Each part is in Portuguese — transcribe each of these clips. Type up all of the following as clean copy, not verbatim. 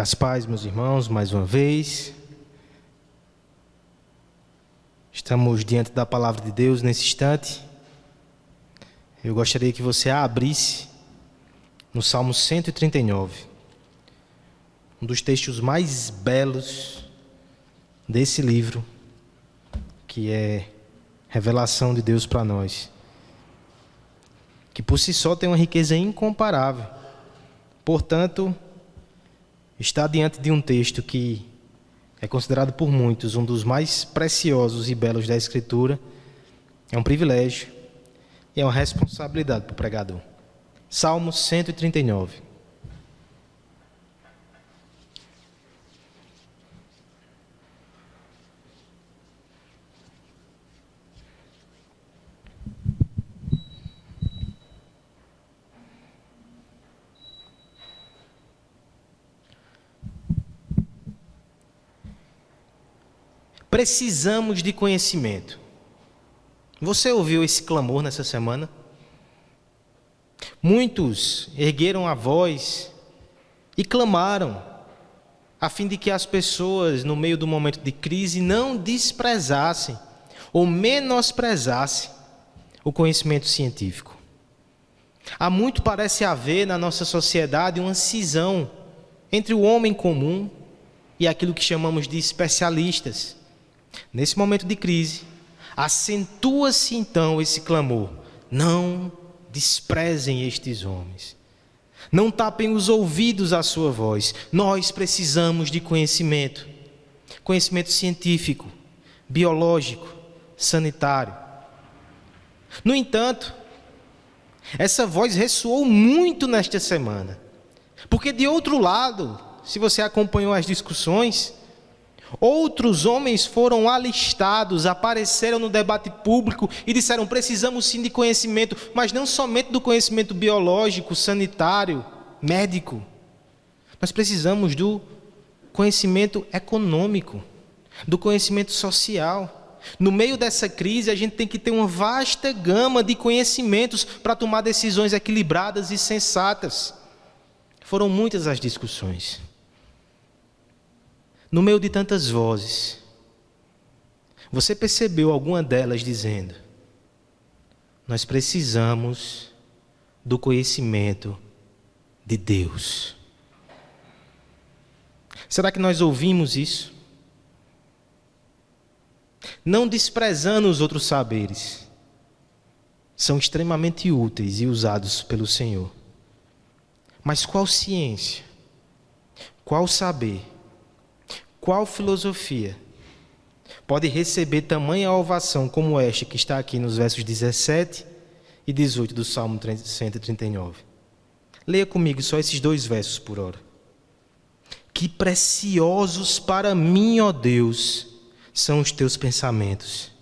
Graças a paz, meus irmãos, mais uma vez. Estamos diante da palavra de Deus nesse instante. Eu gostaria que você a abrisse no Salmo 139, um dos textos mais belos desse livro, que é revelação de Deus para nós, que por si só tem uma riqueza incomparável. Portanto, está diante de um texto que é considerado por muitos um dos mais preciosos e belos da Escritura. É um privilégio e é uma responsabilidade para o pregador. Salmo 139. Precisamos de conhecimento. Você ouviu esse clamor nessa semana? Muitos ergueram a voz e clamaram, a fim de que as pessoas, no meio do momento de crise, não desprezassem ou menosprezassem o conhecimento científico. Há muito parece haver na nossa sociedade uma cisão entre o homem comum e aquilo que chamamos de especialistas. Nesse momento de crise, acentua-se então esse clamor: não desprezem estes homens, não tapem os ouvidos à sua voz. Nós precisamos de conhecimento científico, biológico, sanitário. No entanto, essa voz ressoou muito nesta semana, porque de outro lado, se você acompanhou as discussões, outros homens foram alistados, apareceram no debate público e disseram: precisamos sim de conhecimento, mas não somente do conhecimento biológico, sanitário, médico. Nós precisamos do conhecimento econômico, do conhecimento social. No meio dessa crise, a gente tem que ter uma vasta gama de conhecimentos para tomar decisões equilibradas e sensatas. Foram muitas as discussões. No meio de tantas vozes, você percebeu alguma delas dizendo: nós precisamos do conhecimento de Deus? Será que nós ouvimos isso? Não desprezando os outros saberes, são extremamente úteis e usados pelo Senhor. Mas qual ciência, qual saber, qual filosofia pode receber tamanha ovação como esta que está aqui nos versos 17 e 18 do Salmo 139? Leia comigo só esses 2 versos por hora. Que preciosos para mim, ó Deus, são os teus pensamentos,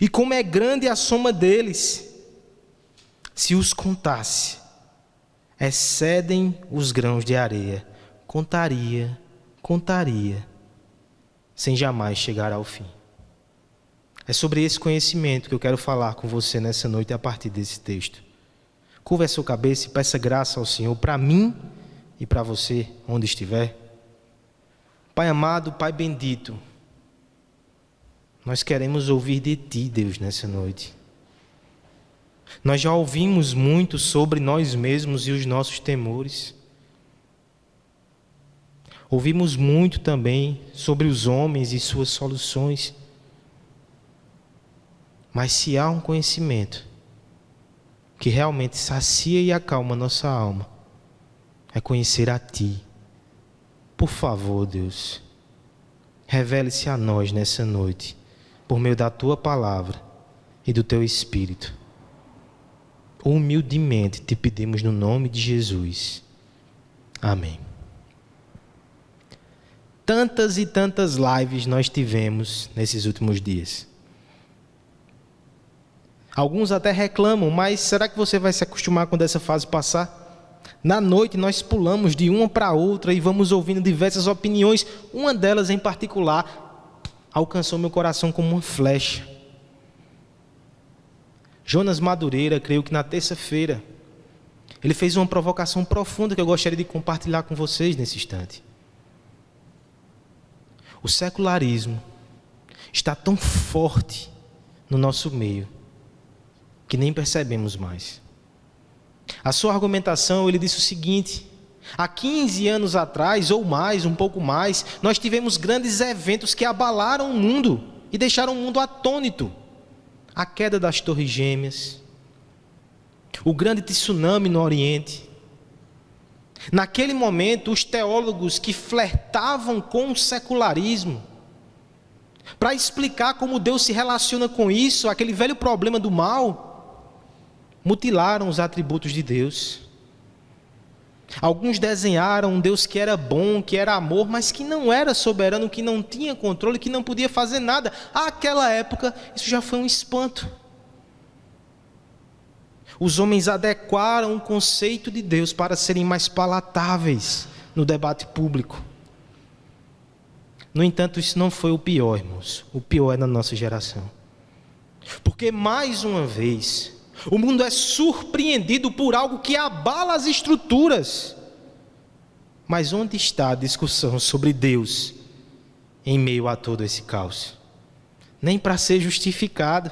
e como é grande a soma deles. Se os contasse, excedem os grãos de areia. Contaria, sem jamais chegar ao fim. É sobre esse conhecimento que eu quero falar com você nessa noite a partir desse texto. Curva a sua cabeça e peça graça ao Senhor para mim e para você, onde estiver. Pai amado, Pai bendito, nós queremos ouvir de Ti, Deus, nessa noite. Nós já ouvimos muito sobre nós mesmos e os nossos temores. Ouvimos muito também sobre os homens e suas soluções. Mas se há um conhecimento que realmente sacia e acalma nossa alma, é conhecer a Ti. Por favor, Deus, revele-se a nós nessa noite, por meio da Tua palavra e do Teu Espírito. Humildemente te pedimos no nome de Jesus. Amém. Tantas e tantas lives nós tivemos nesses últimos dias. Alguns até reclamam, mas será que você vai se acostumar quando essa fase passar? Na noite nós pulamos de uma para outra e vamos ouvindo diversas opiniões. Uma delas em particular alcançou meu coração como uma flecha. Jonas Madureira, creio que na terça-feira, ele fez uma provocação profunda que eu gostaria de compartilhar com vocês nesse instante. O secularismo está tão forte no nosso meio que nem percebemos mais. A sua argumentação, ele disse o seguinte: há 15 anos atrás, ou mais, um pouco mais, nós tivemos grandes eventos que abalaram o mundo e deixaram o mundo atônito. A queda das Torres Gêmeas, o grande tsunami no Oriente. Naquele momento, os teólogos que flertavam com o secularismo, para explicar como Deus se relaciona com isso, aquele velho problema do mal, mutilaram os atributos de Deus. Alguns desenharam um Deus que era bom, que era amor, mas que não era soberano, que não tinha controle, que não podia fazer nada. Àquela época, isso já foi um espanto. Os homens adequaram o conceito de Deus para serem mais palatáveis no debate público. No entanto, isso não foi o pior, irmãos. O pior é na nossa geração. Porque, mais uma vez, o mundo é surpreendido por algo que abala as estruturas. Mas onde está a discussão sobre Deus em meio a todo esse caos? Nem para ser justificado.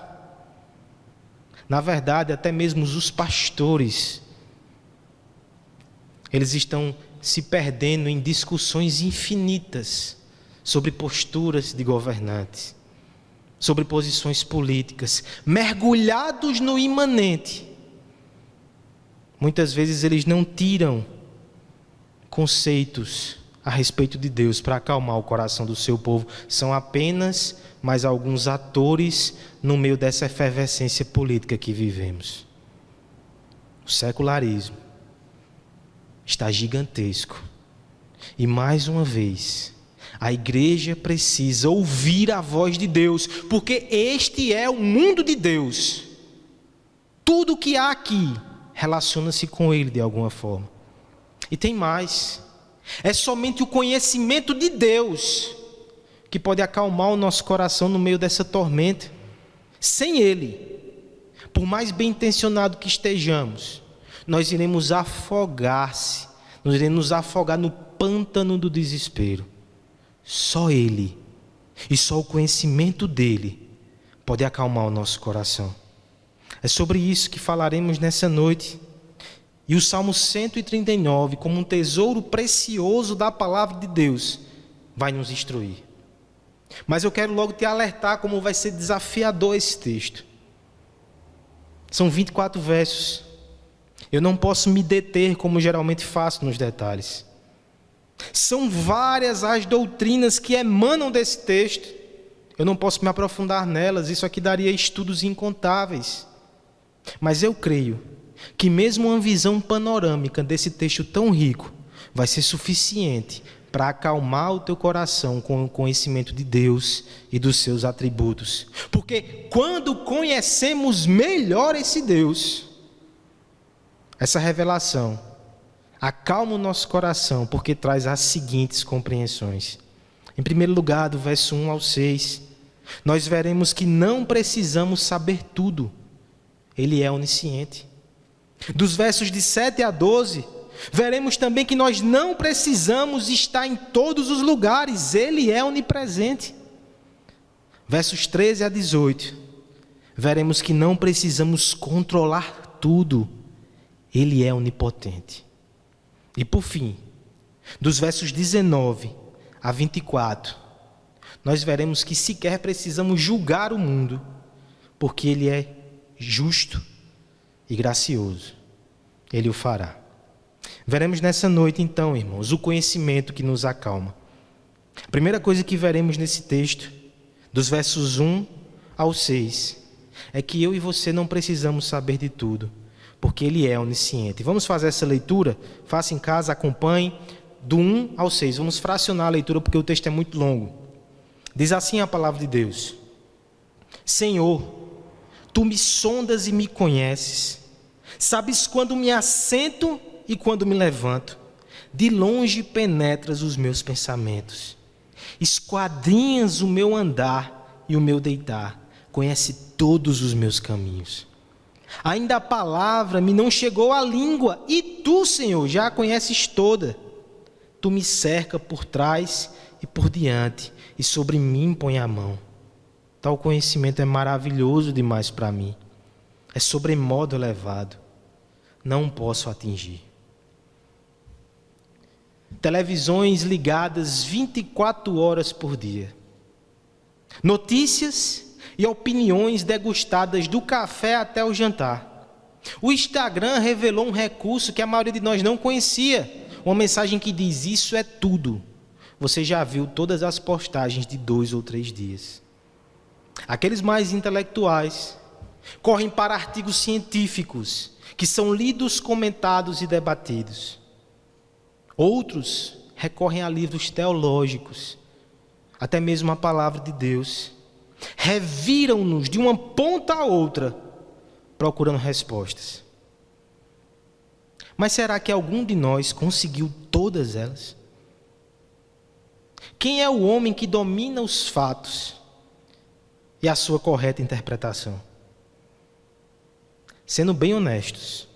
Na verdade, até mesmo os pastores, eles estão se perdendo em discussões infinitas sobre posturas de governantes, sobre posições políticas, mergulhados no imanente. Muitas vezes eles não tiram conceitos a respeito de Deus para acalmar o coração do seu povo. São apenas mais alguns atores no meio dessa efervescência política que vivemos. O secularismo está gigantesco. E mais uma vez, a igreja precisa ouvir a voz de Deus, porque este é o mundo de Deus. Tudo que há aqui relaciona-se com Ele de alguma forma. E tem mais. É somente o conhecimento de Deus que pode acalmar o nosso coração no meio dessa tormenta. Sem Ele, por mais bem intencionado que estejamos, nós iremos afogar-se, nós iremos nos afogar no pântano do desespero. Só Ele e só o conhecimento dEle pode acalmar o nosso coração. É sobre isso que falaremos nessa noite. E o Salmo 139, como um tesouro precioso da palavra de Deus, vai nos instruir. Mas eu quero logo te alertar como vai ser desafiador esse texto. São 24 versos. Eu não posso me deter como geralmente faço nos detalhes. São várias as doutrinas que emanam desse texto. Eu não posso me aprofundar nelas, isso aqui daria estudos incontáveis. Mas eu creio que mesmo uma visão panorâmica desse texto tão rico vai ser suficiente para acalmar o teu coração com o conhecimento de Deus e dos seus atributos. Porque quando conhecemos melhor esse Deus, essa revelação acalma o nosso coração, porque traz as seguintes compreensões. Em primeiro lugar, do verso 1 ao 6, nós veremos que não precisamos saber tudo. Ele é onisciente. Dos versos de 7 a 12, veremos também que nós não precisamos estar em todos os lugares. Ele é onipresente. Versos 13 a 18, veremos que não precisamos controlar tudo. Ele é onipotente. E por fim, dos versos 19 a 24, nós veremos que sequer precisamos julgar o mundo, porque Ele é justo e gracioso. Ele o fará. Veremos nessa noite, então, irmãos, o conhecimento que nos acalma. A primeira coisa que veremos nesse texto, dos versos 1 ao 6, é que eu e você não precisamos saber de tudo, porque Ele é onisciente. Vamos fazer essa leitura? Faça em casa, acompanhe, do 1 ao 6. Vamos fracionar a leitura, porque o texto é muito longo. Diz assim a palavra de Deus: Senhor, Tu me sondas e me conheces. Sabes quando me assento e quando me levanto. De longe penetras os meus pensamentos. Esquadrinhas o meu andar e o meu deitar. Conhece todos os meus caminhos. Ainda a palavra me não chegou à língua, e Tu, Senhor, já a conheces toda. Tu me cerca por trás e por diante, e sobre mim põe a mão. Tal conhecimento é maravilhoso demais para mim. É sobremodo elevado. Não posso atingir. Televisões ligadas 24 horas por dia. Notícias e opiniões degustadas do café até o jantar. O Instagram revelou um recurso que a maioria de nós não conhecia. Uma mensagem que diz: isso é tudo. Você já viu todas as postagens de 2 ou 3 dias. Aqueles mais intelectuais correm para artigos científicos que são lidos, comentados e debatidos. Outros recorrem a livros teológicos, até mesmo a palavra de Deus. Reviram-nos de uma ponta a outra, procurando respostas. Mas será que algum de nós conseguiu todas elas? Quem é o homem que domina os fatos e a sua correta interpretação? Sendo bem honestos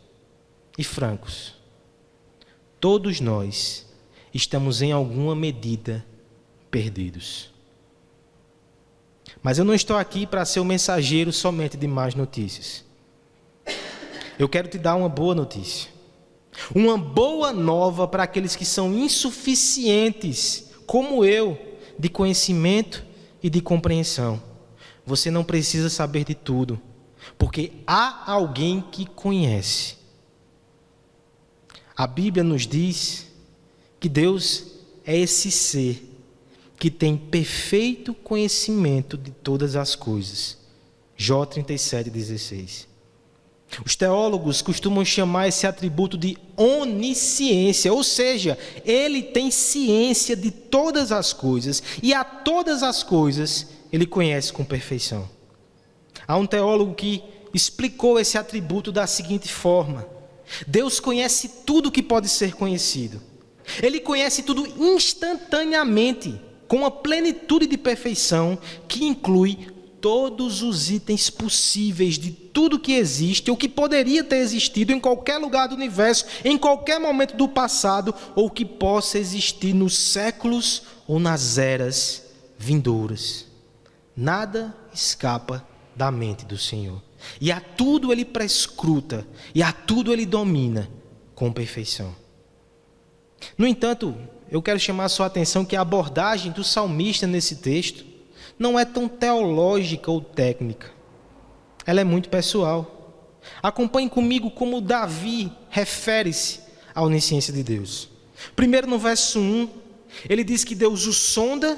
e francos, todos nós estamos em alguma medida perdidos. Mas eu não estou aqui para ser o mensageiro somente de más notícias. Eu quero te dar uma boa notícia. Uma boa nova para aqueles que são insuficientes, como eu, de conhecimento e de compreensão. Você não precisa saber de tudo, porque há alguém que conhece. A Bíblia nos diz que Deus é esse ser que tem perfeito conhecimento de todas as coisas. Jó 37:16. Os teólogos costumam chamar esse atributo de onisciência, ou seja, ele tem ciência de todas as coisas e a todas as coisas ele conhece com perfeição. Há um teólogo que explicou esse atributo da seguinte forma: Deus conhece tudo que pode ser conhecido. Ele conhece tudo instantaneamente, com uma plenitude de perfeição que inclui todos os itens possíveis de tudo que existe ou que poderia ter existido em qualquer lugar do universo, em qualquer momento do passado, ou que possa existir nos séculos ou nas eras vindouras. Nada escapa da mente do Senhor. E a tudo ele prescruta, e a tudo ele domina com perfeição. No entanto, eu quero chamar a sua atenção que a abordagem do salmista nesse texto não é tão teológica ou técnica. Ela é muito pessoal. Acompanhe comigo como Davi refere-se à onisciência de Deus. Primeiro, no verso 1, ele diz que Deus o sonda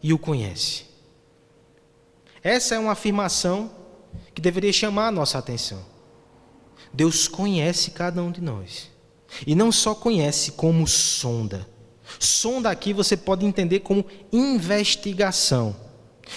e o conhece. Essa é uma afirmação que deveria chamar a nossa atenção. Deus conhece cada um de nós. E não só conhece, como sonda. Sonda aqui você pode entender como investigação.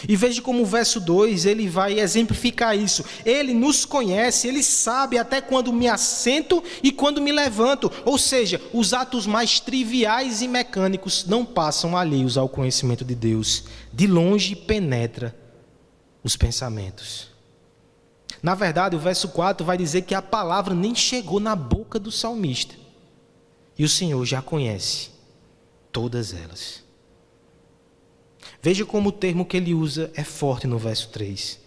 E veja como o verso 2 ele vai exemplificar isso. Ele nos conhece, ele sabe até quando me assento e quando me levanto. Ou seja, os atos mais triviais e mecânicos não passam alheios ao conhecimento de Deus. De longe penetra os pensamentos. Na verdade, o verso 4 vai dizer que a palavra nem chegou na boca do salmista. E o Senhor já conhece todas elas. Veja como o termo que ele usa é forte no verso 3.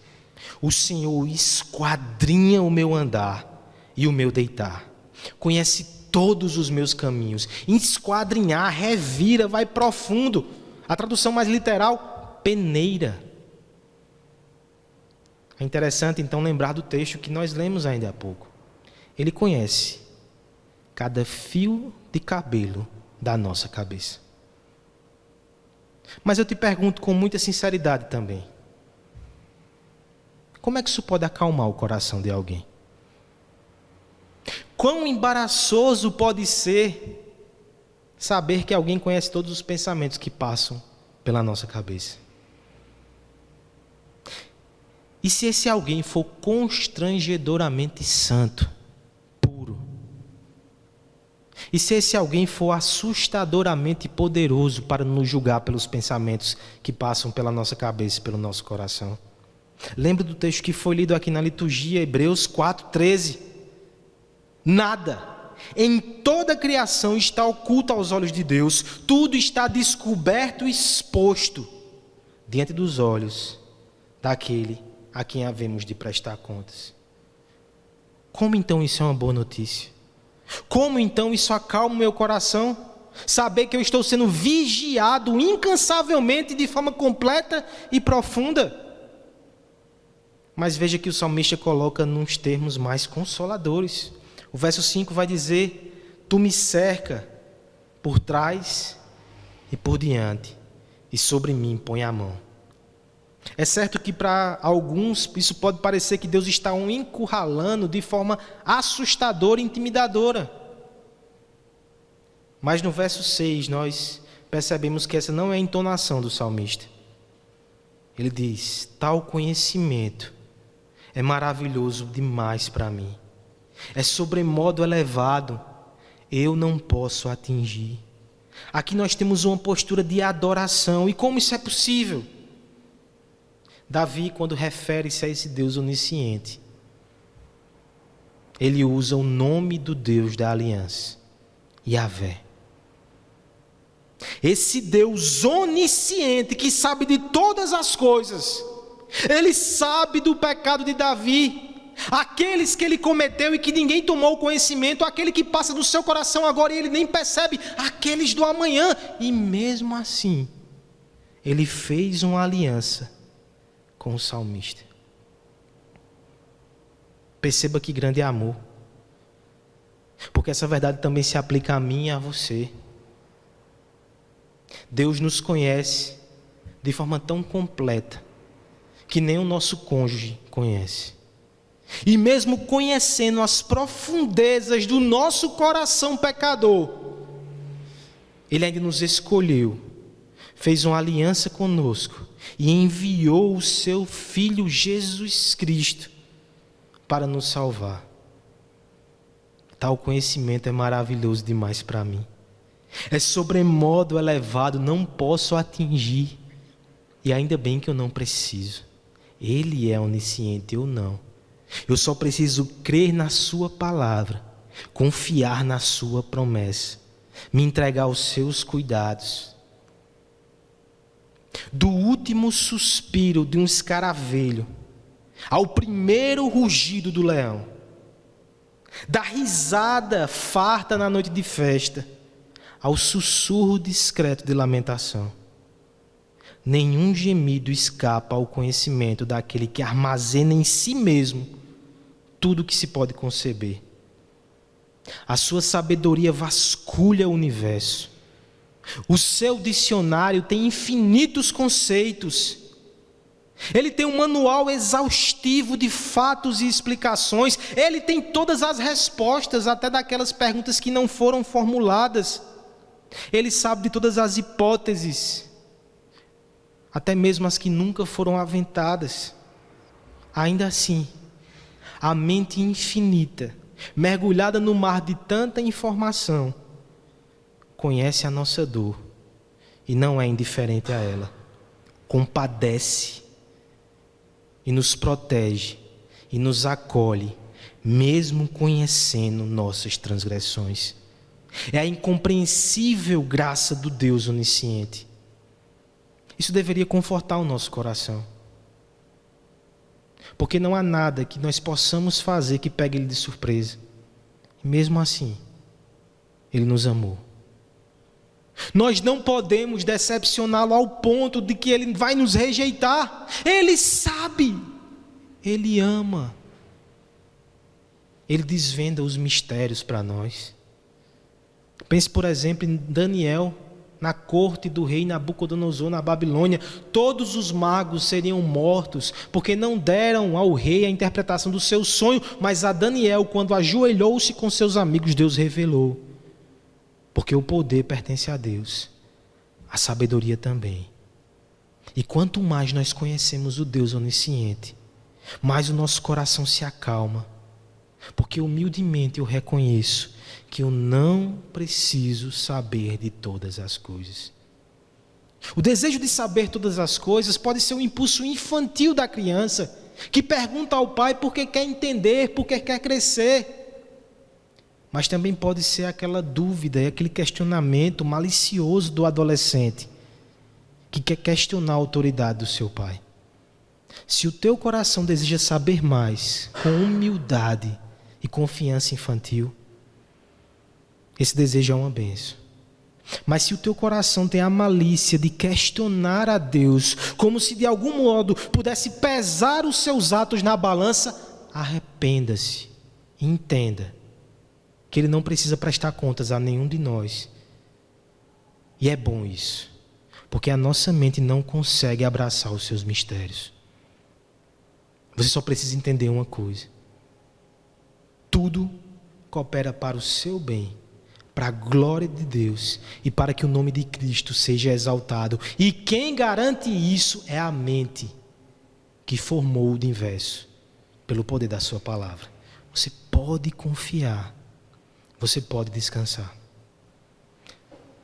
O Senhor esquadrinha o meu andar e o meu deitar. Conhece todos os meus caminhos. Esquadrinhar, revira, vai profundo. A tradução mais literal, peneira. É interessante então lembrar do texto que nós lemos ainda há pouco. Ele conhece cada fio de cabelo da nossa cabeça. Mas eu te pergunto com muita sinceridade também: como é que isso pode acalmar o coração de alguém? Quão embaraçoso pode ser saber que alguém conhece todos os pensamentos que passam pela nossa cabeça? E se esse alguém for constrangedoramente santo, puro? E se esse alguém for assustadoramente poderoso para nos julgar pelos pensamentos que passam pela nossa cabeça e pelo nosso coração? Lembra do texto que foi lido aqui na liturgia, Hebreus 4:13. Nada, em toda a criação está oculta aos olhos de Deus. Tudo está descoberto e exposto diante dos olhos daquele a quem havemos de prestar contas. Como então isso é uma boa notícia? Como então isso acalma o meu coração? Saber que eu estou sendo vigiado incansavelmente de forma completa e profunda. Mas veja que o salmista coloca nos termos mais consoladores. O verso 5 vai dizer: tu me cerca por trás e por diante, e sobre mim põe a mão. É certo que para alguns isso pode parecer que Deus está o encurralando de forma assustadora e intimidadora. Mas no verso 6 nós percebemos que essa não é a entonação do salmista. Ele diz: tal conhecimento é maravilhoso demais para mim. É sobremodo elevado, eu não posso atingir. Aqui nós temos uma postura de adoração. E como isso é possível? Davi, quando refere-se a esse Deus onisciente, ele usa o nome do Deus da aliança, Yahvé. Esse Deus onisciente que sabe de todas as coisas, ele sabe do pecado de Davi, aqueles que ele cometeu e que ninguém tomou conhecimento, aquele que passa do seu coração agora e ele nem percebe, aqueles do amanhã, e mesmo assim, ele fez uma aliança com o salmista. Perceba que grande amor, porque essa verdade também se aplica a mim e a você. Deus nos conhece de forma tão completa que nem o nosso cônjuge conhece. E mesmo conhecendo as profundezas do nosso coração pecador, Ele ainda nos escolheu, fez uma aliança conosco e enviou o seu Filho Jesus Cristo para nos salvar. Tal conhecimento é maravilhoso demais para mim. É sobremodo elevado, não posso atingir. E ainda bem que eu não preciso. Ele é onisciente, eu não. Eu só preciso crer na sua palavra, confiar na sua promessa, me entregar aos seus cuidados. Do último suspiro de um escaravelho ao primeiro rugido do leão, da risada farta na noite de festa ao sussurro discreto de lamentação, nenhum gemido escapa ao conhecimento daquele que armazena em si mesmo tudo o que se pode conceber. A sua sabedoria vasculha o universo. O seu dicionário tem infinitos conceitos. Ele tem um manual exaustivo de fatos e explicações. Ele tem todas as respostas, até daquelas perguntas que não foram formuladas. Ele sabe de todas as hipóteses, até mesmo as que nunca foram aventadas. Ainda assim, a mente infinita, mergulhada no mar de tanta informação, conhece a nossa dor e não é indiferente a ela. Compadece e nos protege e nos acolhe, mesmo conhecendo nossas transgressões. É a incompreensível graça do Deus onisciente. Isso deveria confortar o nosso coração. Porque não há nada que nós possamos fazer que pegue Ele de surpresa. E mesmo assim, Ele nos amou. Nós não podemos decepcioná-lo ao ponto de que Ele vai nos rejeitar. Ele sabe. Ele ama. Ele desvenda os mistérios para nós. Pense, por exemplo, em Daniel, na corte do rei Nabucodonosor, na Babilônia. Todos os magos seriam mortos, porque não deram ao rei a interpretação do seu sonho, mas a Daniel, quando ajoelhou-se com seus amigos, Deus revelou. Porque o poder pertence a Deus, a sabedoria também. E quanto mais nós conhecemos o Deus onisciente, mais o nosso coração se acalma, porque humildemente eu reconheço que eu não preciso saber de todas as coisas. O desejo de saber todas as coisas pode ser um impulso infantil da criança, que pergunta ao pai porque quer entender, porque quer crescer. mas também pode ser aquela dúvida e aquele questionamento malicioso do adolescente que quer questionar a autoridade do seu pai. Se o teu coração deseja saber mais, com humildade e confiança infantil, esse desejo é uma bênção. Mas se o teu coração tem a malícia de questionar a Deus, como se de algum modo pudesse pesar os seus atos na balança, arrependa-se e entenda que Ele não precisa prestar contas a nenhum de nós. E é bom isso, porque a nossa mente não consegue abraçar os seus mistérios. Você só precisa entender uma coisa: tudo coopera para o seu bem, para a glória de Deus e para que o nome de Cristo seja exaltado. E quem garante isso é a mente que formou o universo pelo poder da sua palavra. Você pode confiar, você pode descansar.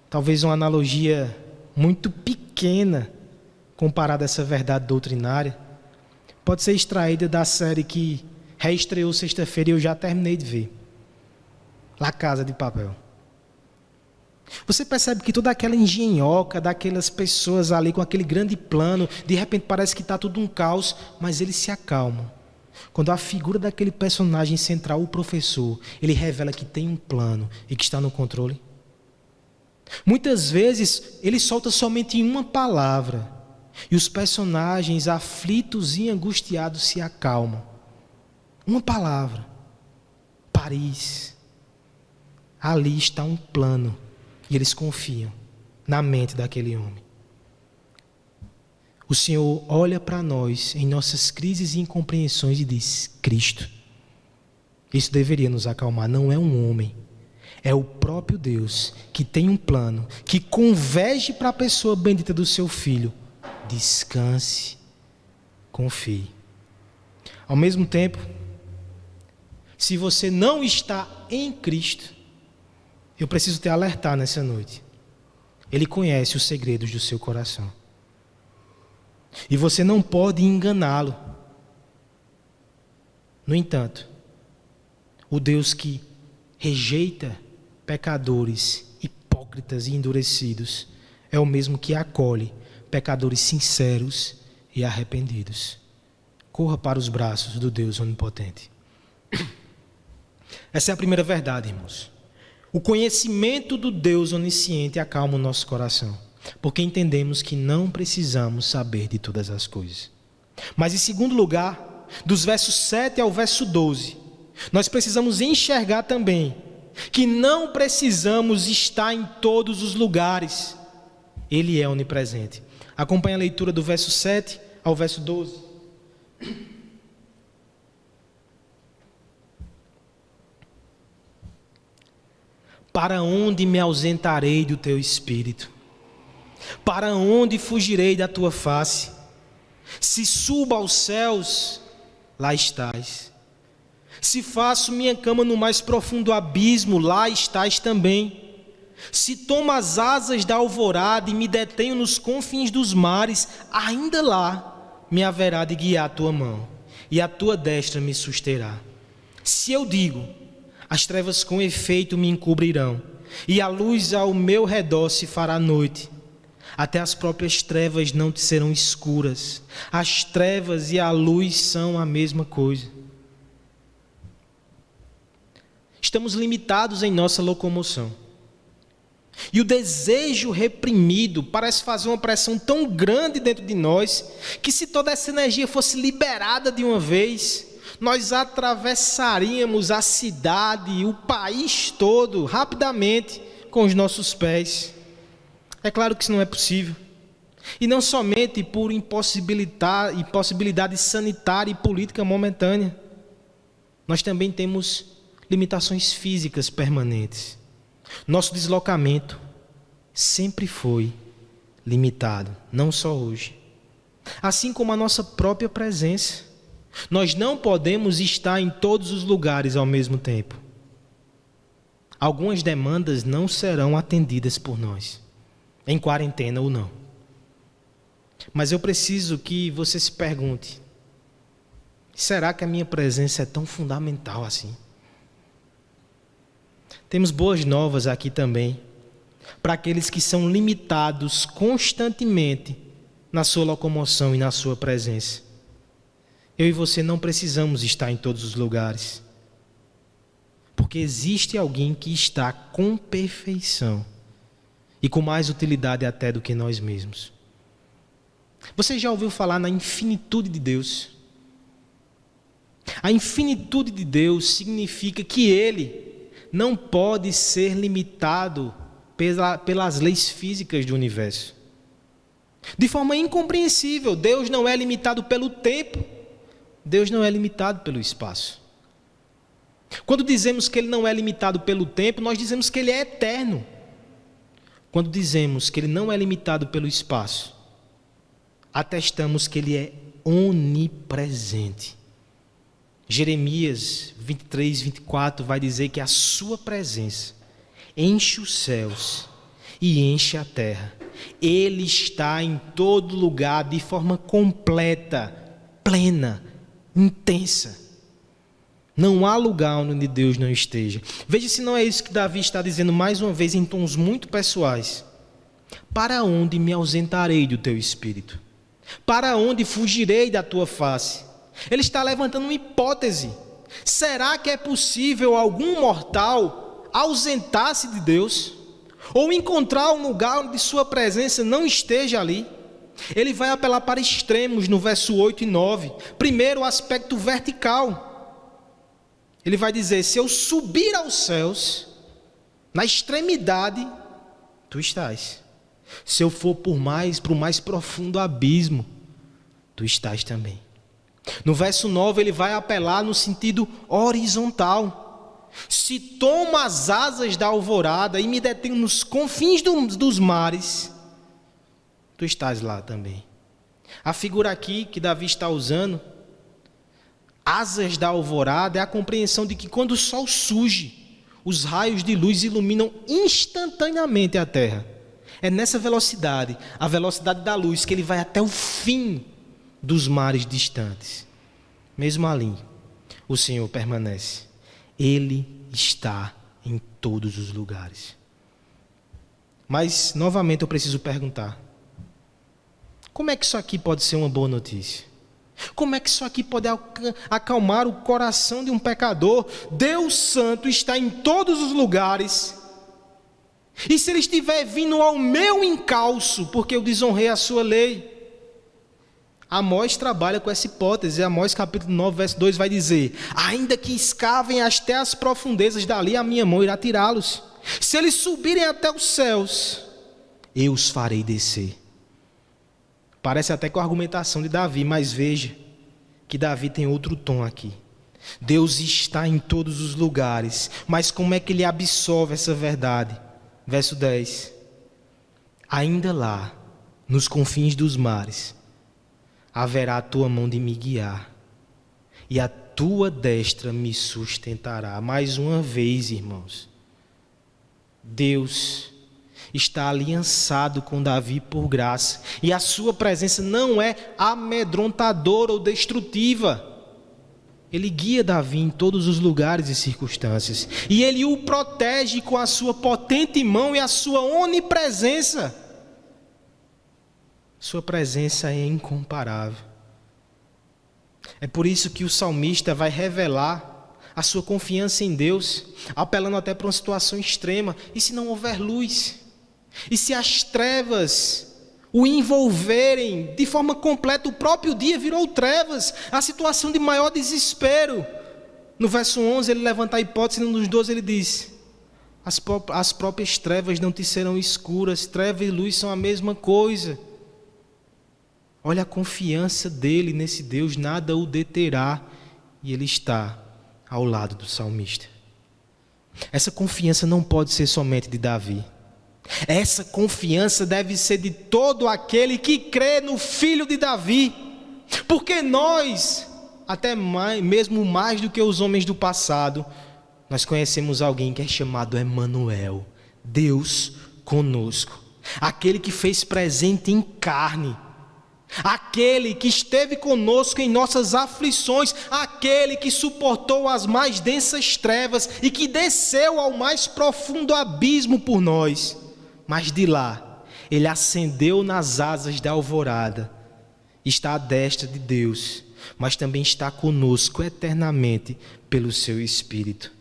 Talvez uma analogia muito pequena comparada a essa verdade doutrinária pode ser extraída da série que reestreou sexta-feira e eu já terminei de ver, La Casa de Papel. Você percebe que toda aquela engenhoca daquelas pessoas ali com aquele grande plano, de repente parece que está tudo um caos, mas eles se acalmam quando a figura daquele personagem central, o professor, ele revela que tem um plano e que está no controle. Muitas vezes ele solta somente uma palavra e os personagens aflitos e angustiados se acalmam. Uma palavra: Paris. Ali está um plano. E eles confiam na mente daquele homem. O Senhor olha para nós em nossas crises e incompreensões e diz: Cristo. Isso deveria nos acalmar. Não é um homem, é o próprio Deus que tem um plano, que converge para a pessoa bendita do seu Filho. Descanse, confie. Ao mesmo tempo, se você não está em Cristo, eu preciso te alertar nessa noite. Ele conhece os segredos do seu coração. E você não pode enganá-lo. No entanto, o Deus que rejeita pecadores hipócritas e endurecidos é o mesmo que acolhe pecadores sinceros e arrependidos. Corra para os braços do Deus onipotente. Essa é a primeira verdade, irmãos. O conhecimento do Deus onisciente acalma o nosso coração, porque entendemos que não precisamos saber de todas as coisas. Mas em segundo lugar, dos versos 7 ao verso 12, nós precisamos enxergar também que não precisamos estar em todos os lugares. Ele é onipresente. Acompanhe a leitura do verso 7 ao verso 12. Para onde me ausentarei do teu espírito? Para onde fugirei da tua face? Se subo aos céus, lá estás. Se faço minha cama no mais profundo abismo, lá estás também. Se tomo as asas da alvorada e me detenho nos confins dos mares, ainda lá me haverá de guiar a tua mão, e a tua destra me susterá. Se eu digo: as trevas com efeito me encobrirão, e a luz ao meu redor se fará noite, até as próprias trevas não te serão escuras. As trevas e a luz são a mesma coisa. Estamos limitados em nossa locomoção. E o desejo reprimido parece fazer uma pressão tão grande dentro de nós, que se toda essa energia fosse liberada de uma vez, nós atravessaríamos a cidade, o país todo, rapidamente, com os nossos pés. É claro que isso não é possível. E não somente por impossibilidade sanitária e política momentânea. Nós também temos limitações físicas permanentes. Nosso deslocamento sempre foi limitado, não só hoje. Assim como a nossa própria presença. Nós não podemos estar em todos os lugares ao mesmo tempo. Algumas demandas não serão atendidas por nós, em quarentena ou não. Mas eu preciso que você se pergunte: será que a minha presença é tão fundamental assim? Temos boas novas aqui também, para aqueles que são limitados constantemente na sua locomoção e na sua presença. Eu e você não precisamos estar em todos os lugares, porque existe alguém que está com perfeição e com mais utilidade até do que nós mesmos. Você já ouviu falar na infinitude de Deus? A infinitude de Deus significa que Ele não pode ser limitado pelas leis físicas do universo. De forma incompreensível, Deus não é limitado pelo tempo, Deus não é limitado pelo espaço. Quando dizemos que Ele não é limitado pelo tempo, nós dizemos que Ele é eterno. Quando dizemos que Ele não é limitado pelo espaço, atestamos que Ele é onipresente. Jeremias 23, 24 vai dizer que a sua presença enche os céus e enche a terra. Ele está em todo lugar de forma completa, plena, intensa. Não há lugar onde Deus não esteja. Veja se não é isso que Davi está dizendo mais uma vez em tons muito pessoais. Para onde me ausentarei do teu espírito? Para onde fugirei da tua face? Ele está levantando uma hipótese. Será que é possível algum mortal ausentar-se de Deus? Ou encontrar um lugar onde sua presença não esteja ali? Ele vai apelar para extremos no verso 8 e 9. Primeiro, o aspecto vertical. Ele vai dizer: se eu subir aos céus, na extremidade, tu estás. Se eu for para o mais profundo abismo, tu estás também. No verso 9 ele vai apelar no sentido horizontal. Se tomo as asas da alvorada e me detenho nos confins dos mares, tu estás lá também. A figura aqui que Davi está usando, asas da alvorada, é a compreensão de que quando o sol surge, os raios de luz iluminam instantaneamente a terra. É nessa velocidade, a velocidade da luz, que ele vai até o fim dos mares distantes. Mesmo ali, o Senhor permanece. Ele está em todos os lugares. Mas, novamente, eu preciso perguntar: como é que isso aqui pode ser uma boa notícia? Como é que isso aqui pode acalmar o coração de um pecador? Deus Santo está em todos os lugares. E se Ele estiver vindo ao meu encalço, porque eu desonrei a sua lei? Amós trabalha com essa hipótese. Amós capítulo 9, verso 2 vai dizer: ainda que escavem até as profundezas, dali a minha mão irá tirá-los. Se eles subirem até os céus, eu os farei descer. Parece até com a argumentação de Davi, mas veja que Davi tem outro tom aqui. Deus está em todos os lugares, mas como é que ele absorve essa verdade? Verso 10: ainda lá, nos confins dos mares, haverá a tua mão de me guiar, e a tua destra me sustentará. Mais uma vez, irmãos, Deus está aliançado com Davi por graça, e a sua presença não é amedrontadora ou destrutiva. Ele guia Davi em todos os lugares e circunstâncias, e ele o protege com a sua potente mão e a sua onipresença. Sua presença é incomparável. É por isso que o salmista vai revelar a sua confiança em Deus, apelando até para uma situação extrema. E se não houver luz? E se as trevas o envolverem de forma completa? O próprio dia virou trevas, a situação de maior desespero. No verso 11 ele levanta a hipótese, no 12 ele diz: as próprias trevas não te serão escuras, treva e luz são a mesma coisa. Olha a confiança dele nesse Deus, nada o deterá, e ele está ao lado do salmista. Essa confiança não pode ser somente de Davi. Essa confiança deve ser de todo aquele que crê no Filho de Davi, porque nós, até mesmo mais do que os homens do passado, nós conhecemos alguém que é chamado Emanuel, Deus conosco, aquele que fez presente em carne, aquele que esteve conosco em nossas aflições, aquele que suportou as mais densas trevas e que desceu ao mais profundo abismo por nós, mas de lá ele ascendeu nas asas da alvorada, está à destra de Deus, mas também está conosco eternamente pelo seu Espírito.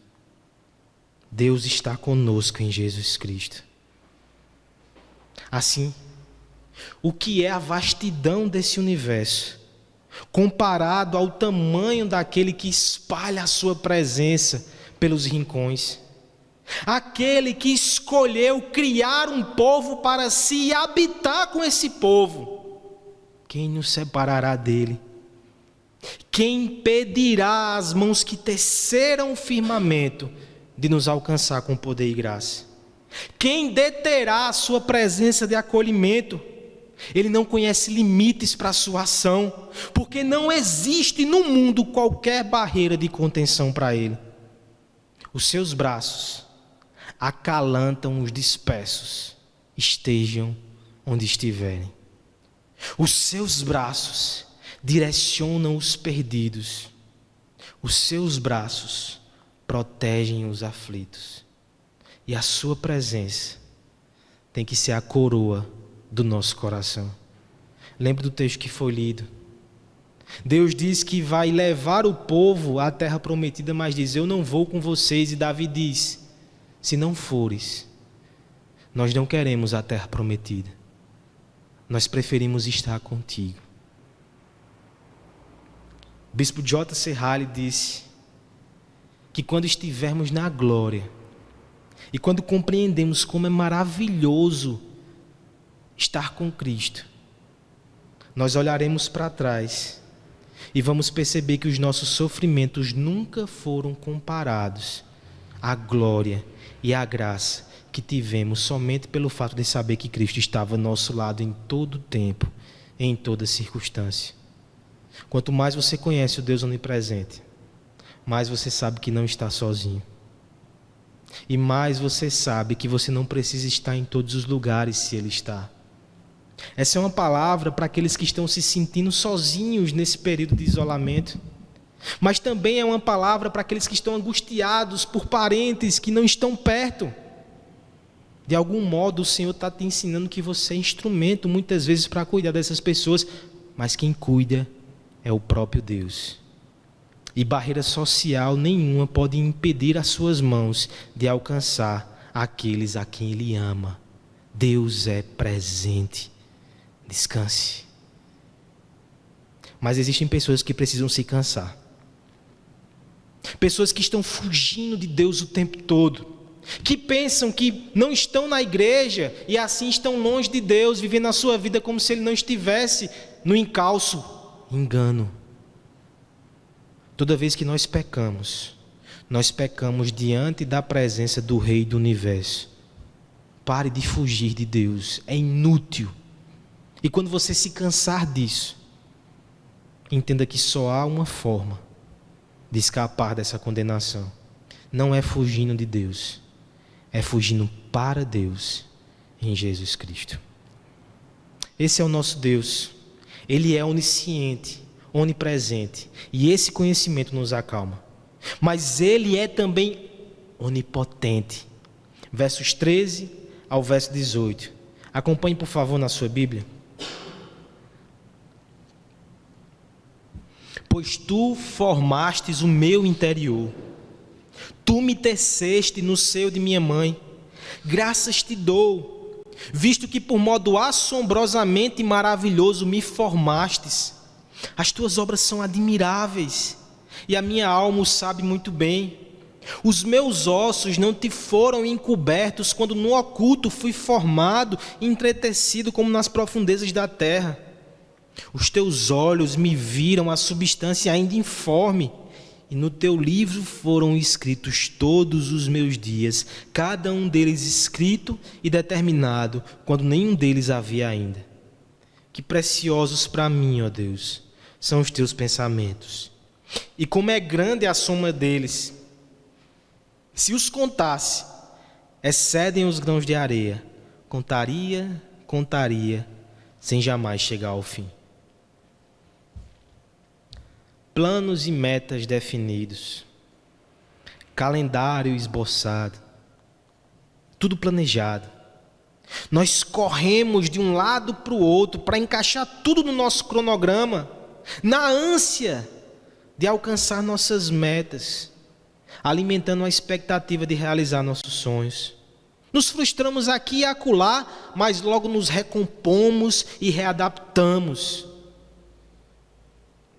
Deus está conosco em Jesus Cristo. Assim, o que é a vastidão desse universo, comparado ao tamanho daquele que espalha a sua presença pelos rincões? Aquele que escolheu criar um povo para si e habitar com esse povo. Quem nos separará dele? Quem impedirá as mãos que teceram o firmamento de nos alcançar com poder e graça? Quem deterá a sua presença de acolhimento? Ele não conhece limites para a sua ação, porque não existe no mundo qualquer barreira de contenção para ele. Os seus braços acalantam os dispersos, estejam onde estiverem. Os seus braços direcionam os perdidos. Os seus braços protegem os aflitos. E a sua presença tem que ser a coroa do nosso coração. Lembre do texto que foi lido. Deus diz que vai levar o povo à terra prometida, mas diz: eu não vou com vocês. E Davi diz: se não fores, nós não queremos a terra prometida. Nós preferimos estar contigo. O bispo J.C. Halley disse que quando estivermos na glória e quando compreendemos como é maravilhoso estar com Cristo, nós olharemos para trás e vamos perceber que os nossos sofrimentos nunca foram comparados à glória e à graça que tivemos somente pelo fato de saber que Cristo estava ao nosso lado em todo o tempo, em toda circunstância. Quanto mais você conhece o Deus onipresente, mais você sabe que não está sozinho. E mais você sabe que você não precisa estar em todos os lugares se Ele está. Essa é uma palavra para aqueles que estão se sentindo sozinhos nesse período de isolamento. Mas também é uma palavra para aqueles que estão angustiados por parentes que não estão perto. De algum modo o Senhor está te ensinando que você é instrumento muitas vezes para cuidar dessas pessoas, mas quem cuida é o próprio Deus. E barreira social nenhuma pode impedir as suas mãos de alcançar aqueles a quem Ele ama. Deus é presente. Descanse. Mas existem pessoas que precisam se cansar. Pessoas que estão fugindo de Deus o tempo todo. Que pensam que não estão na igreja e assim estão longe de Deus, vivendo a sua vida como se Ele não estivesse no encalço. Engano. Toda vez que nós pecamos diante da presença do Rei do Universo. Pare de fugir de Deus, é inútil. E quando você se cansar disso, entenda que só há uma forma de escapar dessa condenação. Não é fugindo de Deus, é fugindo para Deus em Jesus Cristo. Esse é o nosso Deus. Ele é onisciente, onipresente, e esse conhecimento nos acalma. Mas Ele é também onipotente. Versos 13 ao verso 18. Acompanhe, por favor, na sua Bíblia. Pois tu formastes o meu interior, tu me teceste no seio de minha mãe. Graças te dou, visto que por modo assombrosamente maravilhoso me formastes. As tuas obras são admiráveis, e a minha alma o sabe muito bem. Os meus ossos não te foram encobertos quando no oculto fui formado e entretecido como nas profundezas da terra. Os teus olhos me viram a substância ainda informe, e no teu livro foram escritos todos os meus dias, cada um deles escrito e determinado, quando nenhum deles havia ainda. Que preciosos para mim, ó Deus, são os teus pensamentos, e como é grande a soma deles. Se os contasse, excedem os grãos de areia. Contaria, sem jamais chegar ao fim. planos e metas definidos, calendário esboçado, tudo planejado. Nós corremos de um lado para o outro para encaixar tudo no nosso cronograma, na ânsia de alcançar nossas metas, alimentando a expectativa de realizar nossos sonhos. Nos frustramos aqui e acolá, mas logo nos recompomos e readaptamos.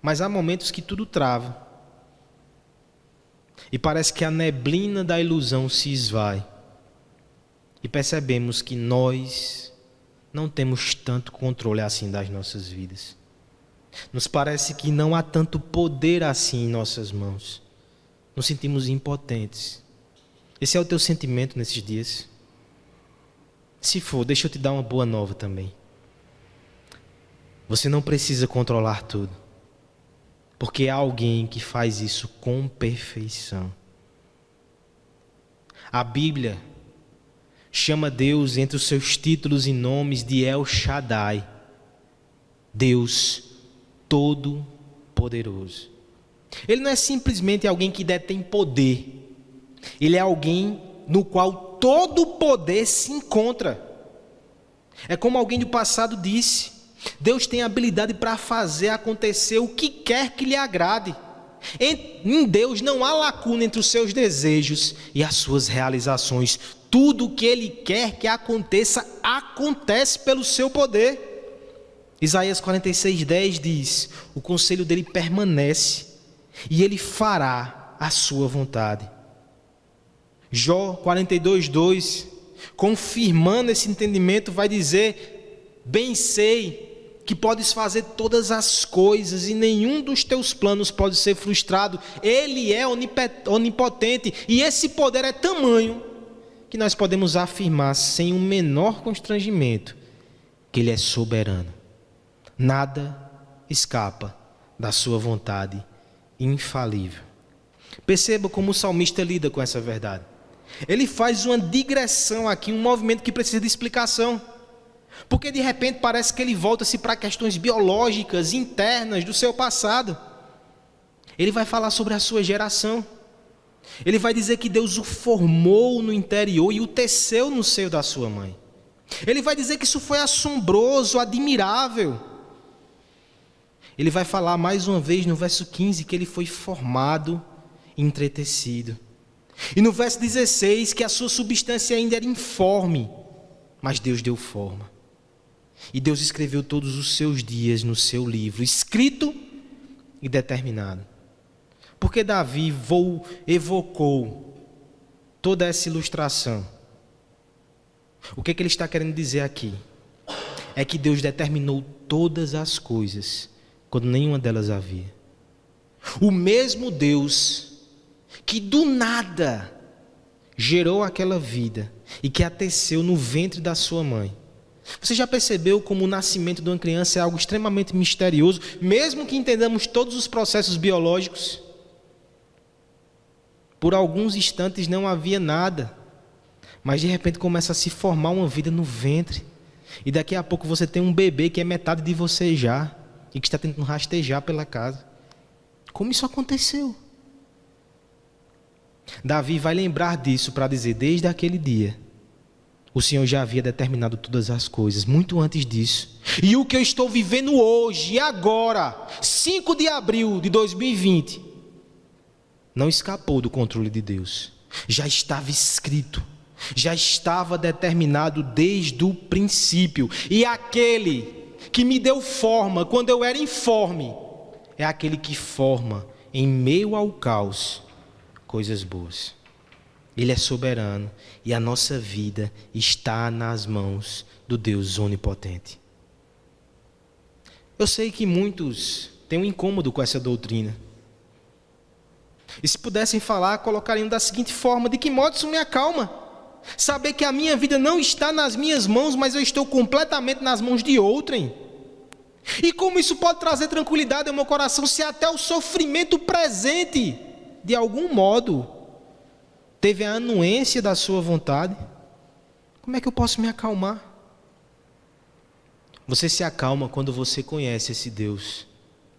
Mas há momentos que tudo trava. E parece que a neblina da ilusão se esvai. E percebemos que nós não temos tanto controle assim das nossas vidas. Nos parece que não há tanto poder assim em nossas mãos. Nos sentimos impotentes. Esse é o teu sentimento nesses dias? Se for, deixa eu te dar uma boa nova também. Você não precisa controlar tudo, porque há alguém que faz isso com perfeição. A Bíblia chama Deus, entre os seus títulos e nomes, de El Shaddai, Deus Todo-Poderoso. Ele não é simplesmente alguém que detém poder, ele é alguém no qual todo o poder se encontra. É como alguém do passado disse: Deus tem habilidade para fazer acontecer o que quer que lhe agrade. Em Deus não há lacuna entre os seus desejos e as suas realizações. Tudo o que Ele quer que aconteça, acontece pelo seu poder. Isaías 46:10 diz: o conselho dele permanece e Ele fará a sua vontade. Jó 42:2, confirmando esse entendimento, vai dizer: bem sei que podes fazer todas as coisas e nenhum dos teus planos pode ser frustrado. Ele é onipotente e esse poder é tamanho que nós podemos afirmar sem o menor constrangimento que Ele é soberano. Nada escapa da sua vontade infalível. Perceba como o salmista lida com essa verdade. Ele faz uma digressão aqui, um movimento que precisa de explicação. Porque de repente parece que ele volta-se para questões biológicas, internas do seu passado. Ele vai falar sobre a sua geração. Ele vai dizer que Deus o formou no interior e o teceu no seio da sua mãe. Ele vai dizer que isso foi assombroso, admirável. Ele vai falar mais uma vez no verso 15 que ele foi formado e entretecido. E no verso 16 que a sua substância ainda era informe, mas Deus deu forma. E Deus escreveu todos os seus dias no seu livro, escrito e determinado. Porque Davi evocou toda essa ilustração. O que ele está querendo dizer aqui? É que Deus determinou todas as coisas, quando nenhuma delas havia. O mesmo Deus que do nada gerou aquela vida e que a teceu no ventre da sua mãe. Você já percebeu como o nascimento de uma criança é algo extremamente misterioso, mesmo que entendamos todos os processos biológicos? Por alguns instantes não havia nada, mas de repente começa a se formar uma vida no ventre, e daqui a pouco você tem um bebê que é metade de você já, e que está tentando rastejar pela casa. Como isso aconteceu? Davi vai lembrar disso para dizer: desde aquele dia, o Senhor já havia determinado todas as coisas, muito antes disso. E o que eu estou vivendo hoje e agora, 5 de abril de 2020, não escapou do controle de Deus. Já estava escrito, já estava determinado desde o princípio. E aquele que me deu forma quando eu era informe, é aquele que forma em meio ao caos coisas boas. Ele é soberano e a nossa vida está nas mãos do Deus onipotente. Eu sei que muitos têm um incômodo com essa doutrina. E se pudessem falar, colocariam da seguinte forma: de que modo isso me acalma? Saber que a minha vida não está nas minhas mãos, mas eu estou completamente nas mãos de outrem. E como isso pode trazer tranquilidade ao meu coração, se até o sofrimento presente, de algum modo, teve a anuência da sua vontade? Como é que eu posso me acalmar? Você se acalma quando você conhece esse Deus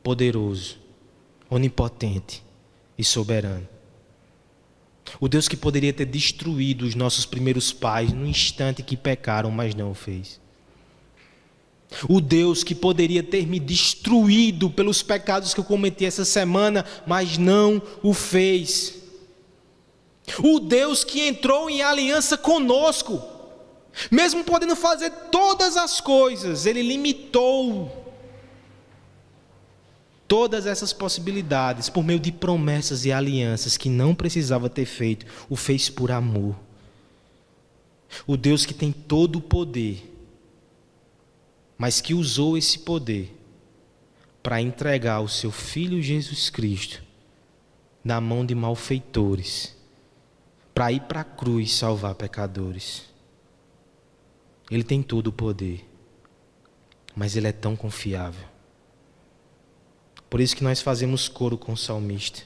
poderoso, onipotente e soberano. O Deus que poderia ter destruído os nossos primeiros pais no instante que pecaram, mas não o fez. O Deus que poderia ter me destruído pelos pecados que eu cometi essa semana, mas não o fez. O Deus que entrou em aliança conosco, mesmo podendo fazer todas as coisas, Ele limitou todas essas possibilidades por meio de promessas e alianças que não precisava ter feito, o fez por amor. O Deus que tem todo o poder, mas que usou esse poder para entregar o seu Filho Jesus Cristo na mão de malfeitores, para ir para a cruz salvar pecadores. Ele tem todo o poder, mas Ele é tão confiável. Por isso que nós fazemos coro com o salmista.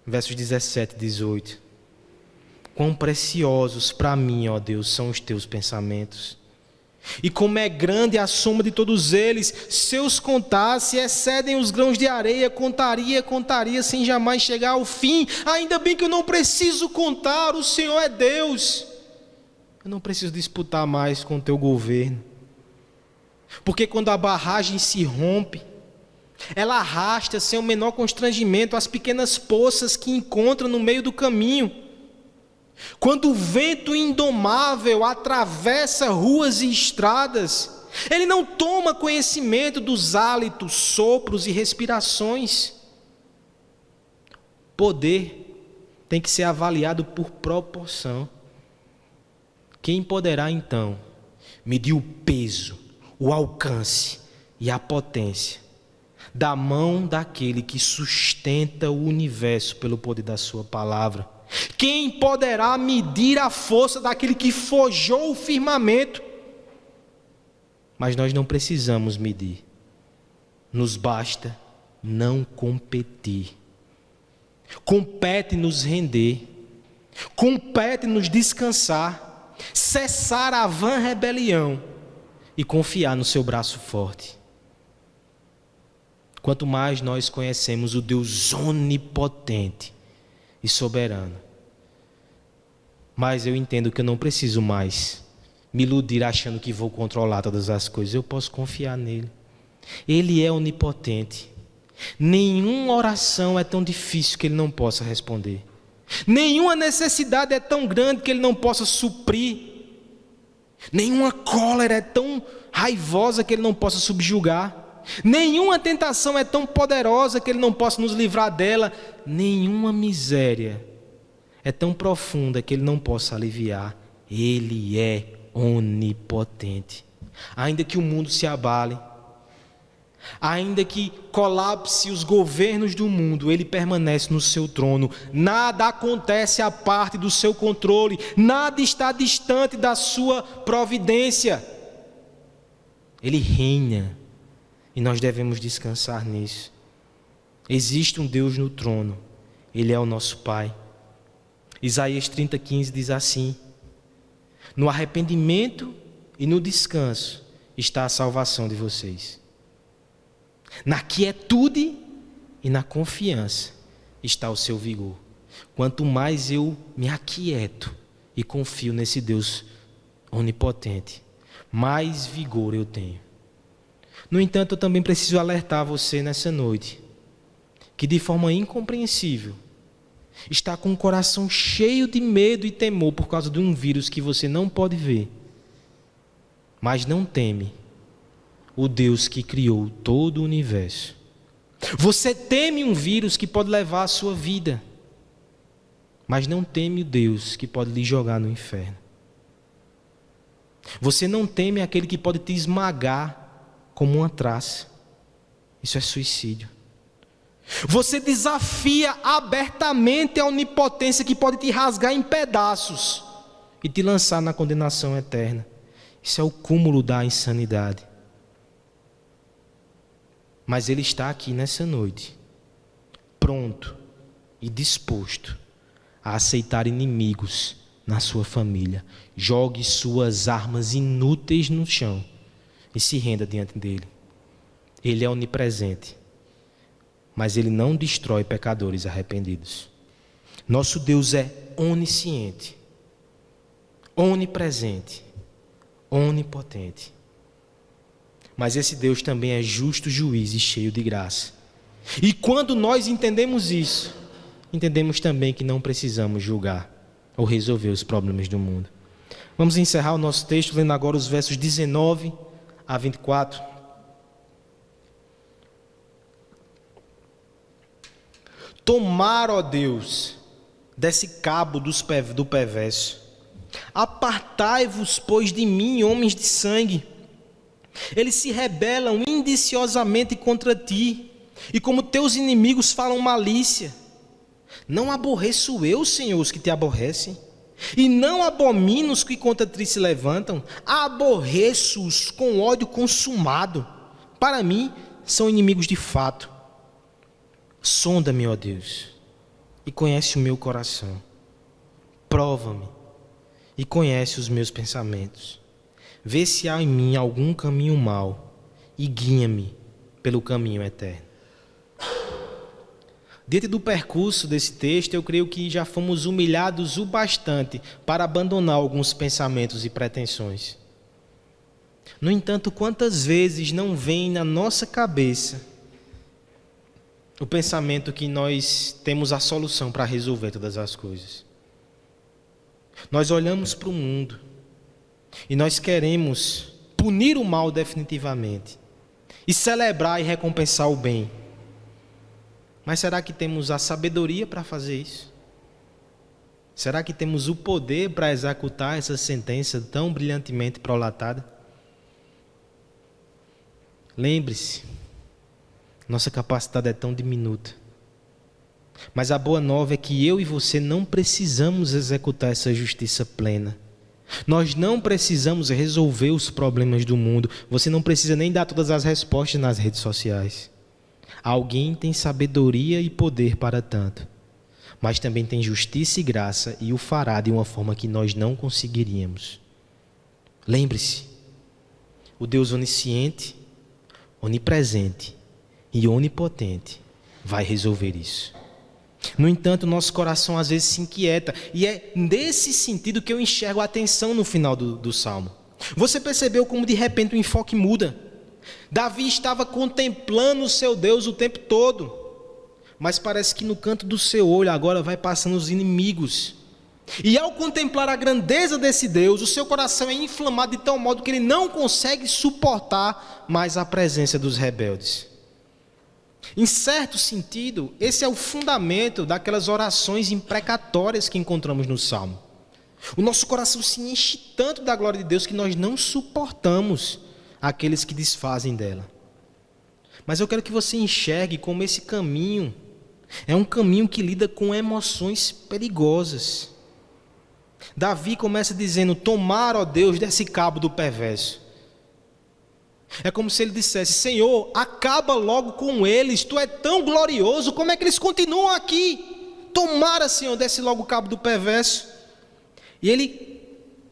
Versos 17 e 18. Quão preciosos para mim, ó Deus, são os teus pensamentos. E como é grande a soma de todos eles, se eu os contasse, excedem os grãos de areia, contaria sem jamais chegar ao fim. Ainda bem que eu não preciso contar, o Senhor é Deus. Eu não preciso disputar mais com o teu governo. Porque quando a barragem se rompe, ela arrasta sem o menor constrangimento as pequenas poças que encontra no meio do caminho. Quando o vento indomável atravessa ruas e estradas, ele não toma conhecimento dos hálitos, sopros e respirações. Poder tem que ser avaliado por proporção. Quem poderá então medir o peso, o alcance e a potência da mão daquele que sustenta o universo pelo poder da sua palavra? Quem poderá medir a força daquele que forjou o firmamento? Mas nós não precisamos medir. Nos basta não competir. Compete nos render. Compete nos descansar. Cessar a vã rebelião e confiar no seu braço forte. Quanto mais nós conhecemos o Deus onipotente e soberano, mas eu entendo que eu não preciso mais me iludir achando que vou controlar todas as coisas. Eu posso confiar nele. Ele é onipotente. Nenhuma oração é tão difícil que ele não possa responder. Nenhuma necessidade é tão grande que ele não possa suprir. Nenhuma cólera é tão raivosa que ele não possa subjugar. Nenhuma tentação é tão poderosa que ele não possa nos livrar dela. Nenhuma miséria é tão profunda que ele não possa aliviar. Ele é onipotente. Ainda que o mundo se abale, ainda que colapse os governos do mundo, ele permanece no seu trono. Nada acontece à parte do seu controle, nada está distante da sua providência. Ele reina e nós devemos descansar nisso. Existe um Deus no trono, Ele é o nosso Pai. Isaías 30:15 diz assim: no arrependimento e no descanso está a salvação de vocês. Na quietude e na confiança está o seu vigor. Quanto mais eu me aquieto e confio nesse Deus onipotente, mais vigor eu tenho. No entanto, eu também preciso alertar você nessa noite, que de forma incompreensível, está com o coração cheio de medo e temor por causa de um vírus que você não pode ver, mas não teme o Deus que criou todo o universo. Você teme um vírus que pode levar a sua vida, mas não teme o Deus que pode lhe jogar no inferno. Você não teme aquele que pode te esmagar como uma traça. Isso é suicídio. Você desafia abertamente a onipotência que pode te rasgar em pedaços e te lançar na condenação eterna. Isso é o cúmulo da insanidade. Mas Ele está aqui nessa noite, pronto e disposto a aceitar inimigos na sua família. Jogue suas armas inúteis no chão e se renda diante dele. Ele é onipresente. mas Ele não destrói pecadores arrependidos. Nosso Deus é onisciente, onipresente, onipotente. Mas esse Deus também é justo juiz e cheio de graça. E quando nós entendemos isso, entendemos também que não precisamos julgar ou resolver os problemas do mundo. Vamos encerrar o nosso texto lendo agora os versos 19 a 24. Tomar, ó Deus, desse cabo do perverso. Apartai-vos, pois, de mim, homens de sangue. Eles se rebelam indiciosamente contra ti, e como teus inimigos falam malícia. Não aborreço eu, Senhor, os que te aborrecem, e não abomino os que contra ti se levantam. Aborreço-os com ódio consumado. Para mim, são inimigos de fato. Sonda-me, ó Deus, e conhece o meu coração. Prova-me e conhece os meus pensamentos. Vê se há em mim algum caminho mau e guia-me pelo caminho eterno. Diante do percurso desse texto, eu creio que já fomos humilhados o bastante para abandonar alguns pensamentos e pretensões. No entanto, quantas vezes não vem na nossa cabeça o pensamento que nós temos a solução para resolver todas as coisas? Nós olhamos para o mundo e nós queremos punir o mal definitivamente e celebrar e recompensar o bem. Mas será que temos a sabedoria para fazer isso? Será que temos o poder para executar essa sentença tão brilhantemente prolatada? Lembre-se, nossa capacidade é tão diminuta. Mas a boa nova é que eu e você não precisamos executar essa justiça plena. Nós não precisamos resolver os problemas do mundo. Você não precisa nem dar todas as respostas nas redes sociais. Alguém tem sabedoria e poder para tanto, mas também tem justiça e graça e o fará de uma forma que nós não conseguiríamos. Lembre-se, o Deus onisciente, onipresente e onipotente vai resolver isso. No entanto, nosso coração às vezes se inquieta, e é nesse sentido que eu enxergo a atenção no final do Salmo. Você percebeu como de repente o enfoque muda? Davi estava contemplando o seu Deus o tempo todo, mas parece que no canto do seu olho agora vai passando os inimigos. E ao contemplar a grandeza desse Deus, o seu coração é inflamado de tal modo que ele não consegue suportar mais a presença dos rebeldes. Em certo sentido, esse é o fundamento daquelas orações imprecatórias que encontramos no Salmo. O nosso coração se enche tanto da glória de Deus que nós não suportamos aqueles que desfazem dela. Mas eu quero que você enxergue como esse caminho é um caminho que lida com emoções perigosas. Davi começa dizendo: tomar, ó Deus, desse cabo do perverso. É como se ele dissesse: Senhor, acaba logo com eles, tu é tão glorioso, como é que eles continuam aqui? Tomara, Senhor, desse logo o cabo do perverso. E ele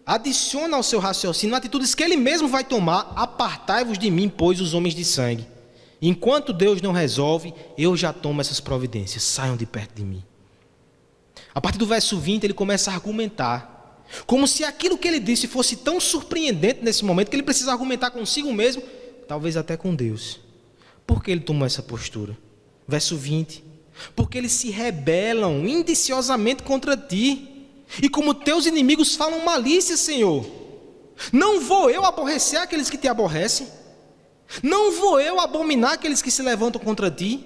adiciona ao seu raciocínio atitudes que ele mesmo vai tomar: apartai-vos de mim, pois, os homens de sangue. Enquanto Deus não resolve, eu já tomo essas providências, saiam de perto de mim. A partir do verso 20, ele começa a argumentar, como se aquilo que ele disse fosse tão surpreendente nesse momento, que ele precisa argumentar consigo mesmo, talvez até com Deus. Por que ele tomou essa postura? Verso 20, porque eles se rebelam indiciosamente contra ti, e como teus inimigos falam malícia, Senhor. Não vou eu aborrecer aqueles que te aborrecem? Não vou eu abominar aqueles que se levantam contra ti?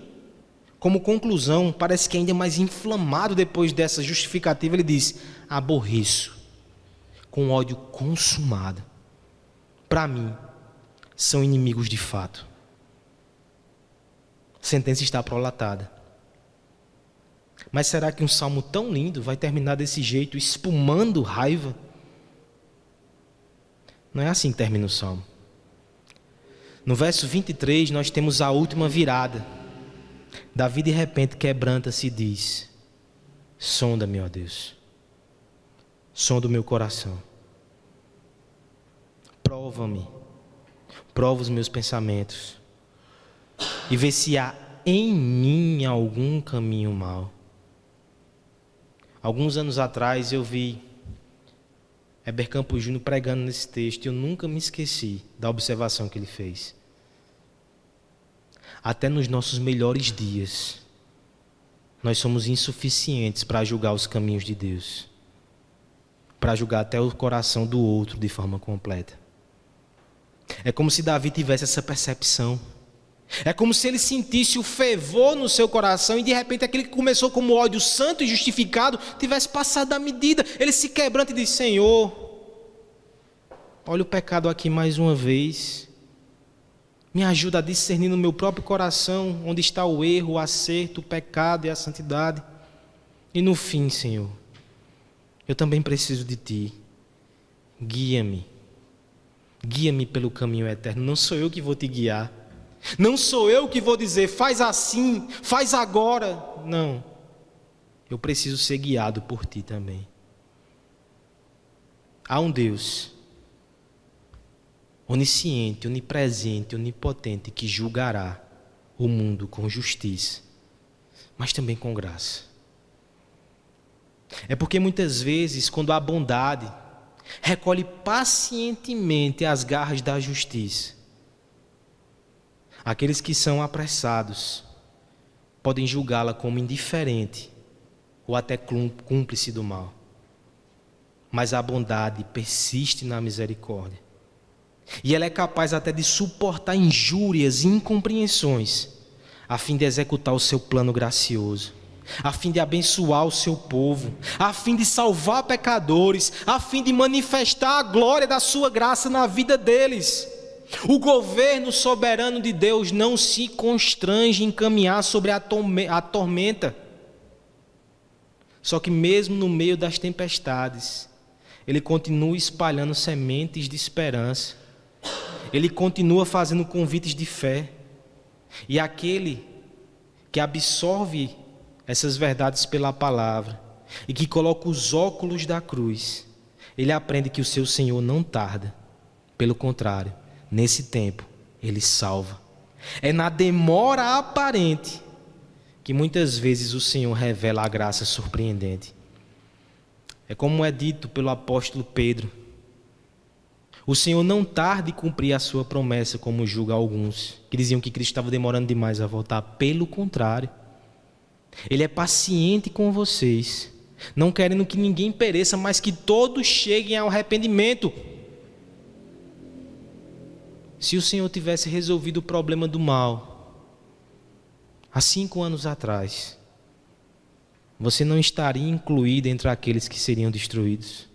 Como conclusão, parece que ainda mais inflamado depois dessa justificativa, ele diz: aborreço, com ódio consumado. Para mim, são inimigos de fato. A sentença está prolatada. Mas será que um salmo tão lindo vai terminar desse jeito, espumando raiva? Não é assim que termina o salmo. No verso 23, nós temos a última virada. Davi de repente quebranta-se e diz: sonda-me, ó Deus, sonda o meu coração, prova-me, prova os meus pensamentos, e vê se há em mim algum caminho mau. Alguns anos atrás eu vi Heber Campos Júnior pregando nesse texto e eu nunca me esqueci da observação que ele fez. Até nos nossos melhores dias, nós somos insuficientes para julgar os caminhos de Deus, para julgar até o coração do outro de forma completa. É como se Davi tivesse essa percepção. É como se ele sentisse o fervor no seu coração e de repente aquele que começou como ódio santo e justificado tivesse passado da medida. Ele se quebranta e diz: Senhor, olha o pecado aqui mais uma vez. Me ajuda a discernir no meu próprio coração onde está o erro, o acerto, o pecado e a santidade. E no fim, Senhor, eu também preciso de Ti. Guia-me. Guia-me pelo caminho eterno. Não sou eu que vou te guiar. Não sou eu que vou dizer, faz assim, faz agora. Não. Eu preciso ser guiado por Ti também. Há um Deus onisciente, onipresente, onipotente, que julgará o mundo com justiça, mas também com graça. É porque muitas vezes, quando a bondade recolhe pacientemente as garras da justiça, aqueles que são apressados podem julgá-la como indiferente ou até cúmplice do mal. Mas a bondade persiste na misericórdia. E ela é capaz até de suportar injúrias e incompreensões, a fim de executar o seu plano gracioso, a fim de abençoar o seu povo, a fim de salvar pecadores, a fim de manifestar a glória da sua graça na vida deles. O governo soberano de Deus não se constrange em caminhar sobre a tormenta. Só que mesmo no meio das tempestades, Ele continua espalhando sementes de esperança. Ele continua fazendo convites de fé. E aquele que absorve essas verdades pela palavra e que coloca os óculos da cruz, ele aprende que o seu Senhor não tarda. Pelo contrário, nesse tempo, Ele salva. É na demora aparente que muitas vezes o Senhor revela a graça surpreendente. É como é dito pelo apóstolo Pedro: o Senhor não tarda em cumprir a sua promessa, como julga alguns, que diziam que Cristo estava demorando demais a voltar. Pelo contrário, Ele é paciente com vocês, não querendo que ninguém pereça, mas que todos cheguem ao arrependimento. Se o Senhor tivesse resolvido o problema do mal há 5 anos atrás, você não estaria incluído entre aqueles que seriam destruídos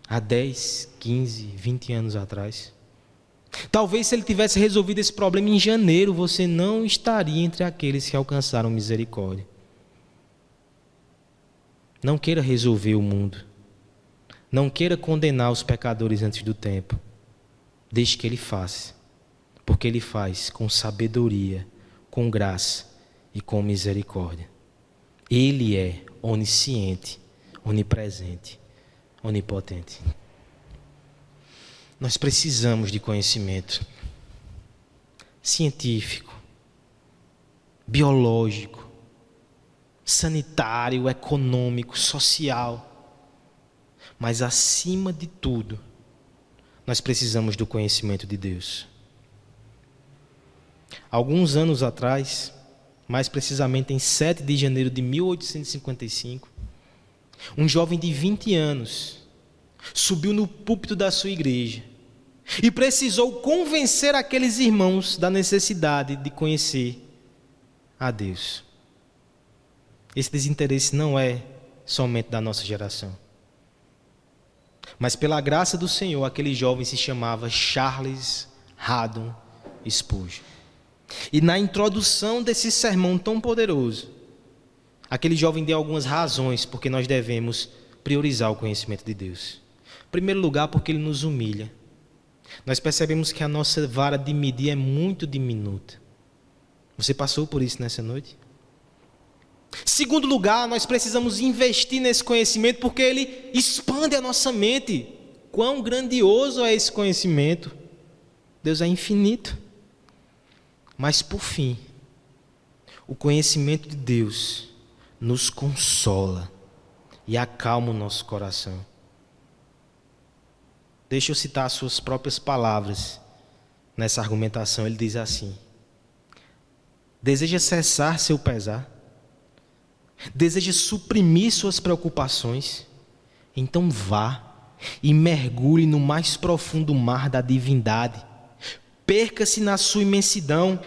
há 10, 15, 20 anos atrás. Talvez se Ele tivesse resolvido esse problema em janeiro, você não estaria entre aqueles que alcançaram misericórdia. Não queira resolver o mundo. Não queira condenar os pecadores antes do tempo. Deixe que Ele faça, porque Ele faz com sabedoria, com graça e com misericórdia. Ele é onisciente, onipresente, onipotente. Nós precisamos de conhecimento científico, biológico, sanitário, econômico, social. Mas acima de tudo, nós precisamos do conhecimento de Deus. Alguns anos atrás, mais precisamente em 7 de janeiro de 1855, um jovem de 20 anos subiu no púlpito da sua igreja e precisou convencer aqueles irmãos da necessidade de conhecer a Deus. Esse desinteresse não é somente da nossa geração. Mas pela graça do Senhor, aquele jovem se chamava Charles Haddon Spurgeon. E na introdução desse sermão tão poderoso, aquele jovem deu algumas razões porque nós devemos priorizar o conhecimento de Deus. Em primeiro lugar, porque Ele nos humilha. Nós percebemos que a nossa vara de medir é muito diminuta. Você passou por isso nessa noite? Segundo lugar, nós precisamos investir nesse conhecimento porque ele expande a nossa mente. Quão grandioso é esse conhecimento! Deus é infinito. Mas por fim, O conhecimento de Deus nos consola e acalma o nosso coração. Deixa eu citar as suas próprias palavras nessa argumentação. Ele diz assim: deseja cessar seu pesar? Deseja suprimir suas preocupações? Então vá e mergulhe no mais profundo mar da divindade. Perca-se na sua imensidão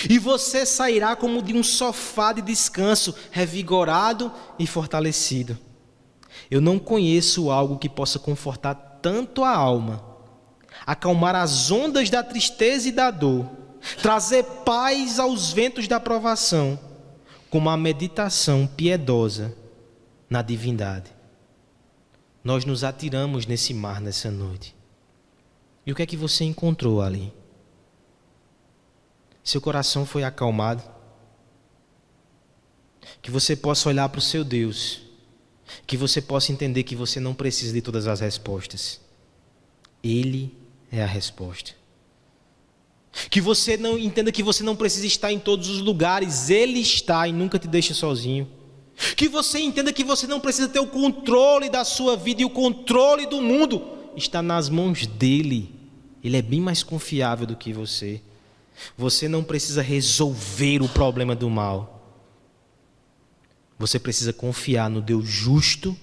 e você sairá como de um sofá de descanso, revigorado e fortalecido. Eu não conheço algo que possa confortar tanto a alma, acalmar as ondas da tristeza e da dor, trazer paz aos ventos da provação, como a meditação piedosa na divindade. Nós nos atiramos nesse mar nessa noite. E o que é que você encontrou ali? Seu coração foi acalmado? Que você possa olhar para o seu Deus, que você possa entender que você não precisa de todas as respostas. Ele é a resposta. Que você não entenda que você não precisa estar em todos os lugares. Ele está e nunca te deixa sozinho. Que você entenda que você não precisa ter o controle da sua vida e o controle do mundo está nas mãos dele. Ele é bem mais confiável do que você. Você não precisa resolver o problema do mal. Você precisa confiar no Deus justo,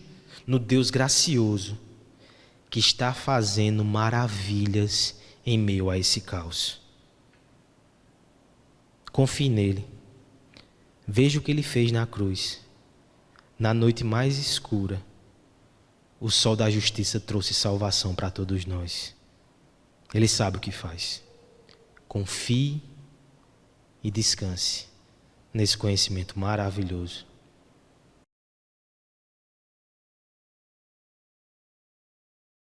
no Deus gracioso, que está fazendo maravilhas em meio a esse caos. Confie nele. Veja o que ele fez na cruz. Na noite mais escura, o sol da justiça trouxe salvação para todos nós. Ele sabe o que faz. Confie e descanse nesse conhecimento maravilhoso.